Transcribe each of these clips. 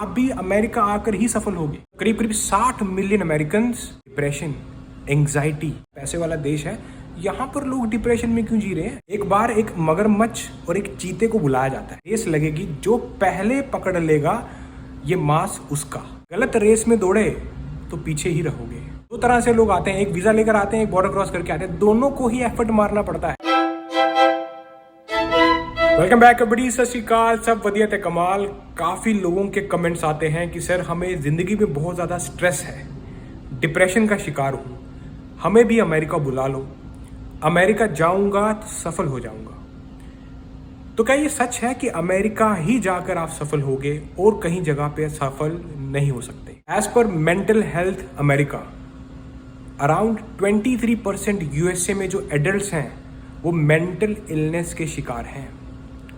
आप भी अमेरिका आकर ही सफल होगे। करीब करीब 60 मिलियन अमेरिकन डिप्रेशन, एंजाइटी, पैसे वाला देश है, यहाँ पर लोग डिप्रेशन में क्यों जी रहे हैं? एक बार एक मगरमच्छ और एक चीते को बुलाया जाता है। रेस लगेगी, जो पहले पकड़ लेगा ये मांस उसका। गलत रेस में दौड़े तो पीछे ही रहोगे। दो तरह से लोग आते हैं, एक वीजा लेकर आते हैं, एक बॉर्डर क्रॉस करके आते हैं। दोनों को ही एफर्ट मारना पड़ता है। वेलकम बैक बड़ी, सत श्री अकाल, सब वधिया ते कमाल। काफी लोगों के कमेंट्स आते हैं कि सर हमें जिंदगी में बहुत ज्यादा स्ट्रेस है, डिप्रेशन का शिकार हूं, हमें भी अमेरिका बुला लो, अमेरिका जाऊंगा तो सफल हो जाऊंगा। तो क्या ये सच है कि अमेरिका ही जाकर आप सफल होगे और कहीं जगह पे सफल नहीं हो सकते? As per mental health America, around 23% USA में जो एडल्ट्स हैं वो मेंटल इलनेस के शिकार हैं।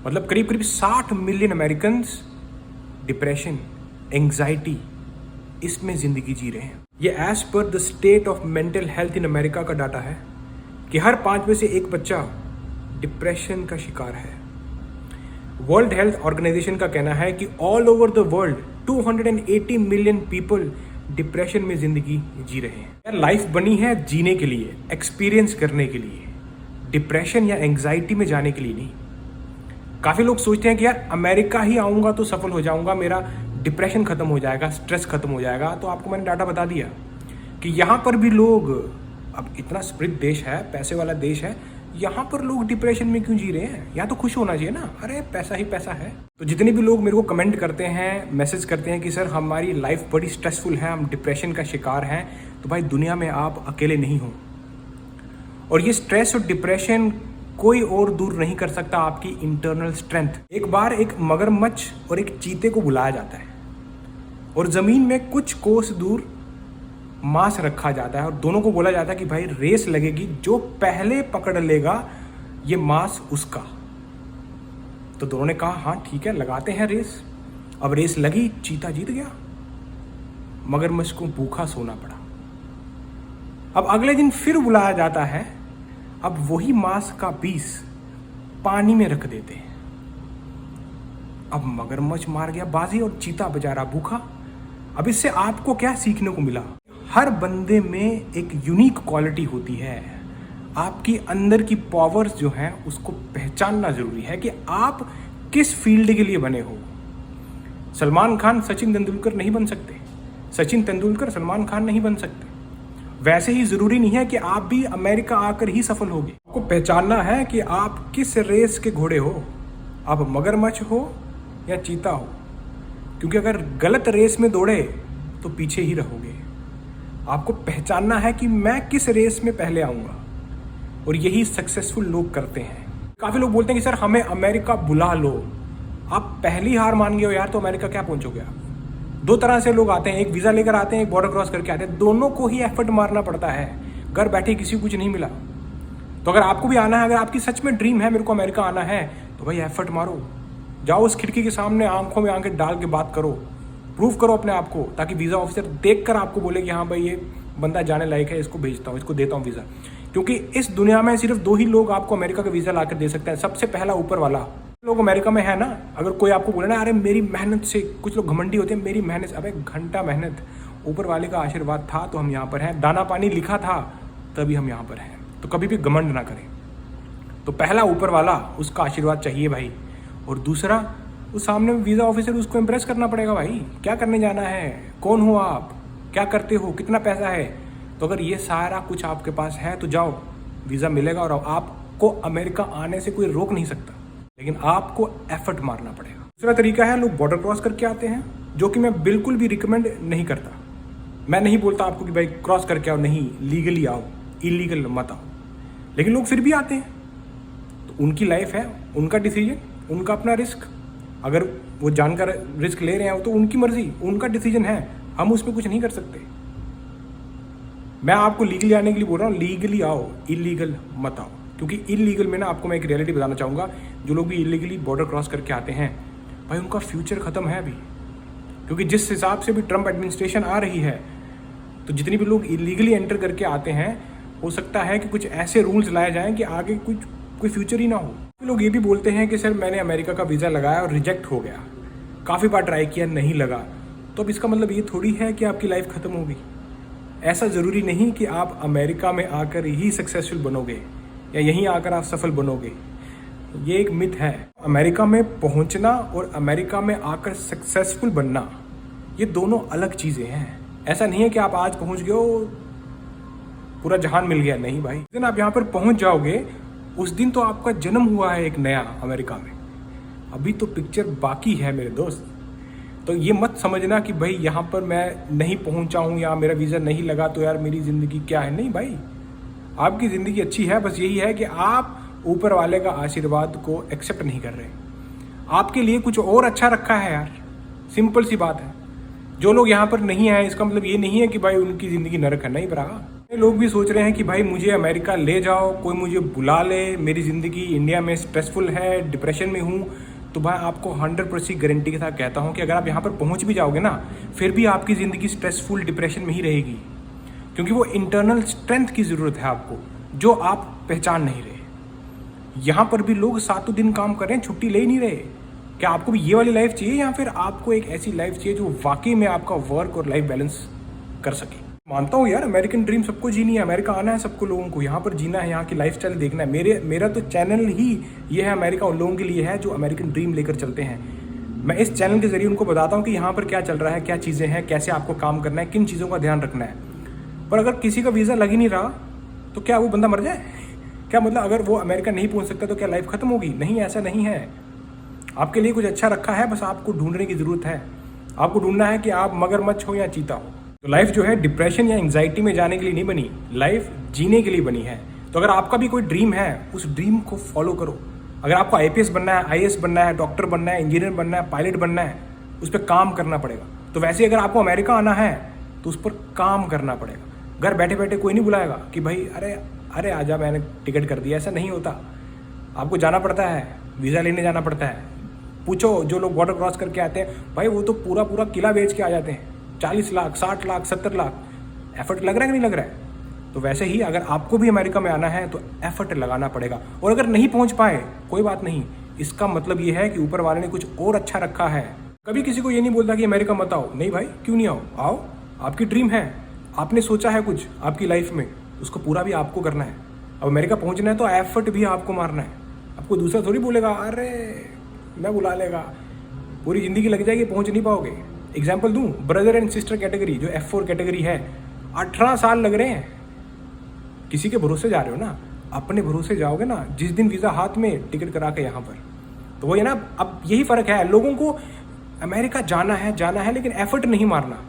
मतलब करीब करीब 60 मिलियन अमेरिकन डिप्रेशन, एंजाइटी, इसमें जिंदगी जी रहे हैं। ये as per the state of mental health in America का डाटा है कि हर 5 में से एक बच्चा डिप्रेशन का शिकार है। वर्ल्ड हेल्थ ऑर्गेनाइजेशन का कहना है कि all over the world 280 million people depression में जिंदगी जी रहे हैं। लाइफ बनी है जीने के लिए, एक्सपीरियंस करने के लिए, डिप्रेशन या एंजाइटी में जाने के लिए नहीं। काफी लोग सोचते हैं कि यार अमेरिका ही आऊंगा तो सफल हो जाऊंगा, मेरा डिप्रेशन खत्म हो जाएगा, स्ट्रेस खत्म हो जाएगा। तो आपको मैंने डाटा बता दिया कि यहाँ पर भी लोग, अब इतना स्प्रिट देश है, पैसे वाला देश है, यहाँ पर लोग डिप्रेशन में क्यों जी रहे हैं? या तो खुश होना चाहिए ना, अरे पैसा ही पैसा है। तो जितने भी लोग मेरे को कमेंट करते हैं, मैसेज करते हैं कि सर हमारी लाइफ बड़ी स्ट्रेसफुल है, हम डिप्रेशन का शिकार हैं, तो भाई दुनिया में आप अकेले नहीं हो। और ये स्ट्रेस और डिप्रेशन कोई और दूर नहीं कर सकता आपकी इंटरनल स्ट्रेंथ। एक बार एक मगरमच्छ और एक चीते को बुलाया जाता है और जमीन में कुछ कोस दूर मांस रखा जाता है और दोनों को बोला जाता है कि भाई रेस लगेगी, जो पहले पकड़ लेगा ये मांस उसका। तो दोनों ने कहा हाँ ठीक है, लगाते हैं रेस। अब रेस लगी, चीता जीत गया, मगरमच्छ को भूखा सोना पड़ा। अब अगले दिन फिर बुलाया जाता है, अब वही मांस का पीस पानी में रख देते हैं। अब मगरमच्छ मार गया बाजी और चीता बेचारा भूखा। अब इससे आपको क्या सीखने को मिला? हर बंदे में एक यूनिक क्वालिटी होती है। आपकी अंदर की पावर्स जो हैं उसको पहचानना जरूरी है कि आप किस फील्ड के लिए बने हो। सलमान खान सचिन तेंदुलकर नहीं बन सकते, सचिन तेंदुलकर सलमान खान नहीं बन सकते। वैसे ही जरूरी नहीं है कि आप भी अमेरिका आकर ही सफल होगे। आपको पहचानना है कि आप किस रेस के घोड़े हो, आप मगरमच्छ हो या चीता हो। क्योंकि अगर गलत रेस में दौड़े तो पीछे ही रहोगे। आपको पहचानना है कि मैं किस रेस में पहले आऊंगा, और यही सक्सेसफुल लोग करते हैं। काफी लोग बोलते हैं कि सर हमें अमेरिका बुला लो। आप पहली हार मान गए हो यार, तो अमेरिका क्या पहुंचोगे आप? दो तरह से लोग आते हैं, एक वीजा लेकर आते हैं, एक बॉर्डर क्रॉस करके आते हैं। दोनों को ही एफर्ट मारना पड़ता है। घर बैठे किसी को कुछ नहीं मिला। तो अगर आपको भी आना है, अगर आपकी सच में ड्रीम है मेरे को अमेरिका आना है, तो भाई एफर्ट मारो। जाओ उस खिड़की के सामने आंखों में आंखें डाल के बात करो, प्रूव करो अपने आप को, ताकि वीज़ा ऑफिसर देखकर आपको बोले कि हाँ भाई ये बंदा जाने लायक है, इसको भेजता हूँ, इसको देता हूँ वीज़ा। क्योंकि इस दुनिया में सिर्फ 2 ही लोग आपको अमेरिका का वीज़ा ला कर दे सकते हैं। सबसे पहला ऊपर वाला। लोग अमेरिका में है ना, अगर कोई आपको बोले ना अरे मेरी मेहनत से, कुछ लोग घमंडी होते हैं, मेरी मेहनत, अबे घंटा मेहनत, ऊपर वाले का आशीर्वाद था तो हम यहाँ पर हैं, दाना पानी लिखा था तभी हम यहाँ पर हैं। तो कभी भी घमंड ना करें। तो पहला ऊपर वाला, उसका आशीर्वाद चाहिए भाई। और दूसरा, उस सामने वीज़ा ऑफिसर, उसको इम्प्रेस करना पड़ेगा भाई। क्या करने जाना है, कौन हो आप, क्या करते हो, कितना पैसा है। तो अगर ये सारा कुछ आपके पास है तो जाओ, वीज़ा मिलेगा और आपको अमेरिका आने से कोई रोक नहीं सकता, लेकिन आपको एफर्ट मारना पड़ेगा। दूसरा तरीका है, लोग बॉर्डर क्रॉस करके आते हैं, जो कि मैं बिल्कुल भी रिकमेंड नहीं करता। मैं नहीं बोलता आपको कि भाई क्रॉस करके आओ, नहीं, लीगली आओ, इलीगल मत आओ। लेकिन लोग फिर भी आते हैं, तो उनकी लाइफ है, उनका डिसीजन, उनका अपना रिस्क। अगर वो जानकर रिस्क ले रहे हैं तो उनकी मर्जी, उनका डिसीजन है, हम उसमें कुछ नहीं कर सकते। मैं आपको लीगली आने के लिए बोल रहा हूँ, लीगली आओ, इलीगल मत आओ। क्योंकि इलीगल में ना, आपको मैं एक रियलिटी बताना चाहूँगा, जो लोग भी इलीगली बॉर्डर क्रॉस करके आते हैं भाई उनका फ्यूचर ख़त्म है अभी। क्योंकि जिस हिसाब से भी ट्रंप एडमिनिस्ट्रेशन आ रही है, तो जितने भी लोग इलीगली एंटर करके आते हैं, हो सकता है कि कुछ ऐसे रूल्स लाए जाएँ कि आगे कोई फ्यूचर ही ना हो। लोग ये भी बोलते हैं कि सर मैंने अमेरिका का वीज़ा लगाया और रिजेक्ट हो गया, काफ़ी बार ट्राई किया, नहीं लगा, तो अब इसका मतलब ये थोड़ी है कि आपकी लाइफ ख़त्म होगी। ऐसा ज़रूरी नहीं कि आप अमेरिका में आकर ही सक्सेसफुल बनोगे या यहीं आकर आप सफल बनोगे। ये एक मिथ है। अमेरिका में पहुंचना और अमेरिका में आकर सक्सेसफुल बनना, ये दोनों अलग चीज़ें हैं। ऐसा नहीं है कि आप आज पहुंच गए हो, पूरा जहान मिल गया। नहीं भाई, जिस दिन आप यहाँ पर पहुंच जाओगे उस दिन तो आपका जन्म हुआ है एक नया अमेरिका में। अभी तो पिक्चर बाकी है मेरे दोस्त। तो ये मत समझना कि भाई यहाँ पर मैं नहीं पहुँचा हूँ या मेरा वीज़ा नहीं लगा तो यार मेरी ज़िंदगी क्या है। नहीं भाई, आपकी ज़िंदगी अच्छी है, बस यही है कि आप ऊपर वाले का आशीर्वाद को एक्सेप्ट नहीं कर रहे। आपके लिए कुछ और अच्छा रखा है यार, सिंपल सी बात है। जो लोग यहाँ पर नहीं आए इसका मतलब ये नहीं है कि भाई उनकी ज़िंदगी नरक है, नहीं बराबर। लोग भी सोच रहे हैं कि भाई मुझे अमेरिका ले जाओ, कोई मुझे बुला ले, मेरी ज़िंदगी इंडिया में स्ट्रेसफुल है, डिप्रेशन में हूँ। तो भाई आपको 100% गारंटी के साथ कहता हूँ कि अगर आप यहाँ पर पहुँच भी जाओगे ना, फिर भी आपकी ज़िंदगी स्ट्रेसफुल डिप्रेशन में ही रहेगी, क्योंकि वो इंटरनल स्ट्रेंथ की ज़रूरत है आपको, जो आप पहचान नहीं रहे। यहाँ पर भी लोग 7 दिन काम कर रहे हैं, छुट्टी ले ही नहीं रहे। क्या आपको भी ये वाली लाइफ चाहिए या फिर आपको एक ऐसी लाइफ चाहिए जो वाकई में आपका वर्क और लाइफ बैलेंस कर सके? मानता हूँ यार, अमेरिकन ड्रीम सबको जीनी है, अमेरिका आना है सबको, लोगों को यहाँ पर जीना है, यहाँ की लाइफस्टाइल देखना है। मेरा तो चैनल ही ये है, अमेरिका उन लोगों के लिए है जो अमेरिकन ड्रीम लेकर चलते हैं। मैं इस चैनल के जरिए उनको बताता हूँ कि यहाँ पर क्या चल रहा है, क्या चीज़ें हैं, कैसे आपको काम करना है, किन चीज़ों का ध्यान रखना है। पर अगर किसी का वीज़ा लग ही नहीं रहा तो क्या वो बंदा मर जाए? क्या मतलब अगर वो अमेरिका नहीं पहुँच सकता तो क्या लाइफ खत्म होगी? नहीं, ऐसा नहीं है। आपके लिए कुछ अच्छा रखा है, बस आपको ढूंढने की ज़रूरत है। आपको ढूंढना है कि आप मगरमच्छ हो या चीता हो। तो लाइफ जो है डिप्रेशन या एंग्जाइटी में जाने के लिए नहीं बनी, लाइफ जीने के लिए बनी है। तो अगर आपका भी कोई ड्रीम है, उस ड्रीम को फॉलो करो। अगर आपको IPS बनना है, IAS बनना है, डॉक्टर बनना है, इंजीनियर बनना है, पायलट बनना है, उस पर काम करना पड़ेगा। तो वैसे अगर आपको अमेरिका आना है तो उस पर काम करना पड़ेगा। घर बैठे बैठे कोई नहीं बुलाएगा कि भाई अरे आजा, मैंने टिकट कर दिया। ऐसा नहीं होता। आपको जाना पड़ता है, वीज़ा लेने जाना पड़ता है। पूछो जो लोग बॉर्डर क्रॉस करके आते हैं, भाई वो तो पूरा किला बेच के आ जाते हैं। 40 लाख, 60 लाख, 70 लाख। एफर्ट लग रहा है कि नहीं लग रहा है? तो वैसे ही अगर आपको भी अमेरिका में आना है तो एफर्ट लगाना पड़ेगा। और अगर नहीं पहुंच पाए कोई बात नहीं, इसका मतलब ये है कि ऊपर वाले ने कुछ और अच्छा रखा है। कभी किसी को ये नहीं बोलता कि अमेरिका मत आओ। नहीं भाई, क्यों नहीं आओ? आपकी ड्रीम है, आपने सोचा है कुछ आपकी लाइफ में, उसको पूरा भी आपको करना है। अब अमेरिका पहुंचना है तो एफर्ट भी आपको मारना है। आपको दूसरा थोड़ी बोलेगा अरे मैं बुला लेगा, पूरी ज़िंदगी लग जाएगी, पहुंच नहीं पाओगे। एग्जाम्पल दूं, ब्रदर एंड सिस्टर कैटेगरी जो F4 कैटेगरी है, 18 साल लग रहे हैं। किसी के भरोसे जा रहे हो ना, अपने भरोसे जाओगे ना। जिस दिन वीज़ा हाथ में, टिकट करा के यहाँ पर, तो वही है ना। अब यही फ़र्क है, लोगों को अमेरिका जाना है लेकिन एफर्ट नहीं मारना।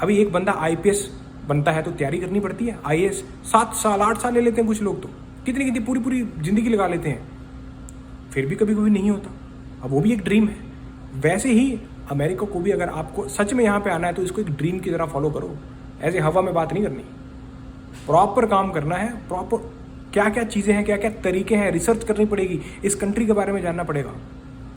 अभी एक बंदा IPS बनता है तो तैयारी करनी पड़ती है। IAS 7 साल 8 साल ले लेते हैं कुछ लोग, तो कितनी पूरी ज़िंदगी लगा लेते हैं, फिर भी कभी नहीं होता। अब वो भी एक ड्रीम है। वैसे ही अमेरिका को भी अगर आपको सच में यहाँ पे आना है तो इसको एक ड्रीम की तरह फॉलो करो। ऐसे हवा में बात नहीं करनी, प्रॉपर काम करना है। प्रॉपर क्या क्या चीज़ें हैं, क्या क्या तरीके हैं, रिसर्च करनी पड़ेगी। इस कंट्री के बारे में जानना पड़ेगा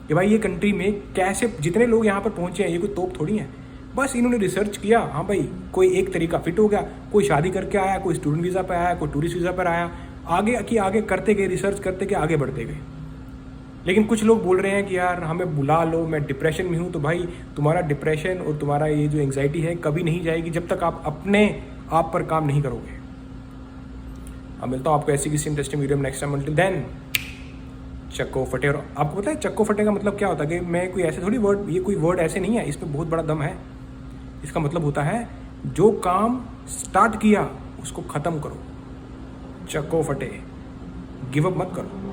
कि भाई ये कंट्री में कैसे, जितने लोग यहाँ पर पहुँचे हैं ये कोई तोप थोड़ी हैं। बस इन्होंने रिसर्च किया, हाँ भाई कोई एक तरीका फिट हो गया, कोई शादी करके आया, कोई स्टूडेंट वीज़ा पर आया, कोई टूरिस्ट वीज़ा पर आया, आगे करते गए, रिसर्च करते गए, आगे बढ़ते गए। लेकिन कुछ लोग बोल रहे हैं कि यार हमें बुला लो, मैं डिप्रेशन में हूँ। तो भाई तुम्हारा डिप्रेशन और तुम्हारा ये जो एंग्जाइटी है कभी नहीं जाएगी जब तक आप अपने आप पर काम नहीं करोगे। अब मिलता हूँ आपको ऐसी किसी इंटरेस्टिंग वीडियो में नेक्स्ट टाइम। until then चक्को फटे। और आपको पता है चक्को फटे का मतलब क्या होता है? कि मैं कोई ऐसे थोड़ी वर्ड, ये कोई वर्ड ऐसे नहीं है, इसमें बहुत बड़ा दम है। इसका मतलब होता है जो काम स्टार्ट किया उसको ख़त्म करो। चक्को फटे, गिव अप मत करो।